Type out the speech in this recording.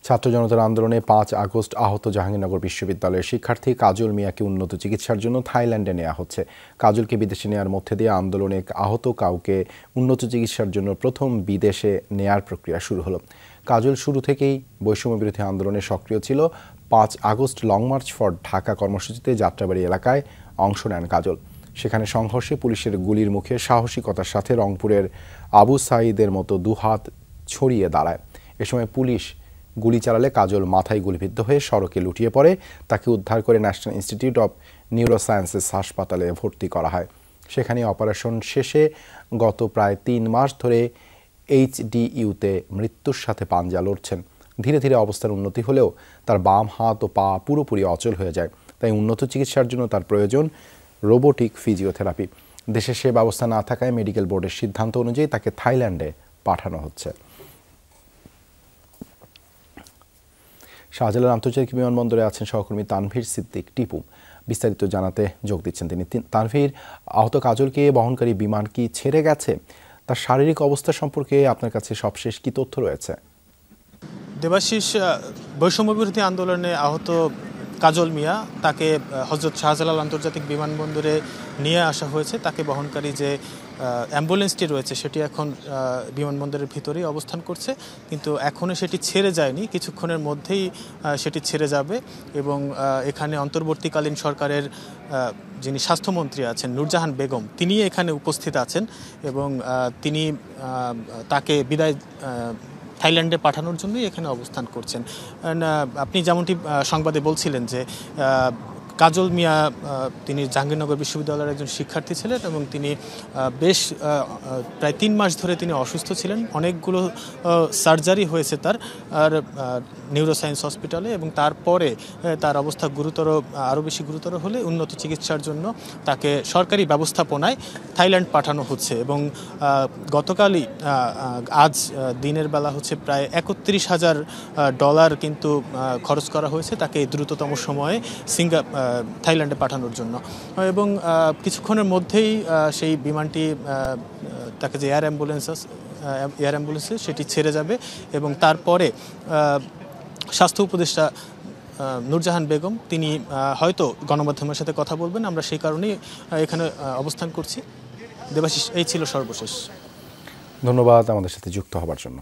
ছাত্র জনতার আন্দোলনে ৫ আগস্ট আহত জাহাঙ্গীরনগর বিশ্ববিদ্যালয়ের শিক্ষার্থী কাজল মিয়াকে উন্নত চিকিৎসার জন্য থাইল্যান্ডে নেওয়া হচ্ছে। কাজলকে বিদেশে নেওয়ার মধ্যে দিয়ে আন্দোলনে আহত কাউকে উন্নত চিকিৎসার জন্য প্রথম বিদেশে নেয়ার প্রক্রিয়া শুরু হলো। কাজল শুরু থেকেই বৈষম্য বিরোধী আন্দোলনে সক্রিয় ছিল। ৫ August long March for Dhaka কর্মসূচিতে যাত্রাবাড়ি এলাকায় অংশ নেন কাজল। সেখানে সংঘর্ষে পুলিশের গুলির মুখে সাহসিকতার সাথে রংপুরের আবু সাঈদের মতো দুহাত ছড়িয়ে দাঁড়ায়। এ সময় পুলিশ গুলি চালালে কাজল মাথায় গুলিবিদ্ধ হয়ে সড়কে লুটিয়ে পড়ে। তাকে উদ্ধার করে ন্যাশনাল ইনস্টিটিউট অব নিউরোসায়েন্সেস হাসপাতালে ভর্তি করা হয়। সেখানে অপারেশন শেষে গত প্রায় ৩ মাস ধরে এইচডিইউতে মৃত্যুর সাথে পাঞ্জা লড়ছেন। ধীরে ধীরে অবস্থার উন্নতি হলেও তার বাম হাত ও পা পুরোপুরি অচল হয়ে যায়। তাই উন্নত চিকিৎসার জন্য তার প্রয়োজন রোবোটিক ফিজিওথেরাপি। দেশে সে ব্যবস্থা না থাকায় মেডিকেল বোর্ডের সিদ্ধান্ত অনুযায়ী তাকে থাইল্যান্ডে পাঠানো হচ্ছে। শাহজালাল আন্তর্জাতিক বিমানবন্দরে আছেন সহকর্মী তানভীর সিদ্দিক টিপু। বিস্তারিত জানাতে যোগ দিচ্ছেন তিনি। তানভীর, আহত কাজলকে বহনকারী বিমান কি ছেড়ে গেছে? তার শারীরিক অবস্থা সম্পর্কে আপনার কাছে সবশেষ কি তথ্য রয়েছে? দেবাশিস, বৈষম্য বিরোধী আন্দোলনে আহত কাজল মিয়া, তাকে হযরত শাহজালাল আন্তর্জাতিক বিমানবন্দরে নিয়ে আসা হয়েছে। তাকে বহনকারী যে অ্যাম্বুলেন্সটি রয়েছে সেটি এখন বিমানবন্দরের ভিতরেই অবস্থান করছে, কিন্তু এখনও সেটি ছেড়ে যায়নি। কিছুক্ষণের মধ্যেই সেটি ছেড়ে যাবে এবং এখানে অন্তর্বর্তীকালীন সরকারের যিনি স্বাস্থ্যমন্ত্রী আছেন নূরজাহান বেগম, তিনি এখানে উপস্থিত আছেন এবং তিনি তাকে বিদায় থাইল্যান্ডে পাঠানোর জন্যই এখানে অবস্থান করছেন। আপনি যেমনটি সংবাদে বলছিলেন যে কাজল মিয়া তিনি জাহাঙ্গীরনগর বিশ্ববিদ্যালয়ের একজন শিক্ষার্থী ছিলেন এবং তিনি বেশ প্রায় ৩ মাস ধরে তিনি অসুস্থ ছিলেন। অনেকগুলো সার্জারি হয়েছে তার নিউরোসায়েন্স হসপিটালে এবং তারপরে তার অবস্থা আরও বেশি গুরুতর হলে উন্নত চিকিৎসার জন্য তাকে সরকারি ব্যবস্থাপনায় থাইল্যান্ড পাঠানো হচ্ছে এবং গতকালই আজ দিনের বেলা হচ্ছে প্রায় $৩১,০০০ কিন্তু খরচ করা হয়েছে তাকে দ্রুততম সময়ে থাইল্যান্ডে পাঠানোর জন্য এবং কিছুক্ষণের মধ্যেই সেই বিমানটি তাকে যে এয়ার অ্যাম্বুলেন্সে সেটি ছেড়ে যাবে এবং তারপরে স্বাস্থ্য উপদেষ্টা নূরজাহান বেগম তিনি হয়তো গণমাধ্যমের সাথে কথা বলবেন। আমরা সেই কারণেই এখানে অবস্থান করছি। দেবাশিস, এই ছিল সর্বশেষ। ধন্যবাদ আমাদের সাথে যুক্ত হবার জন্য।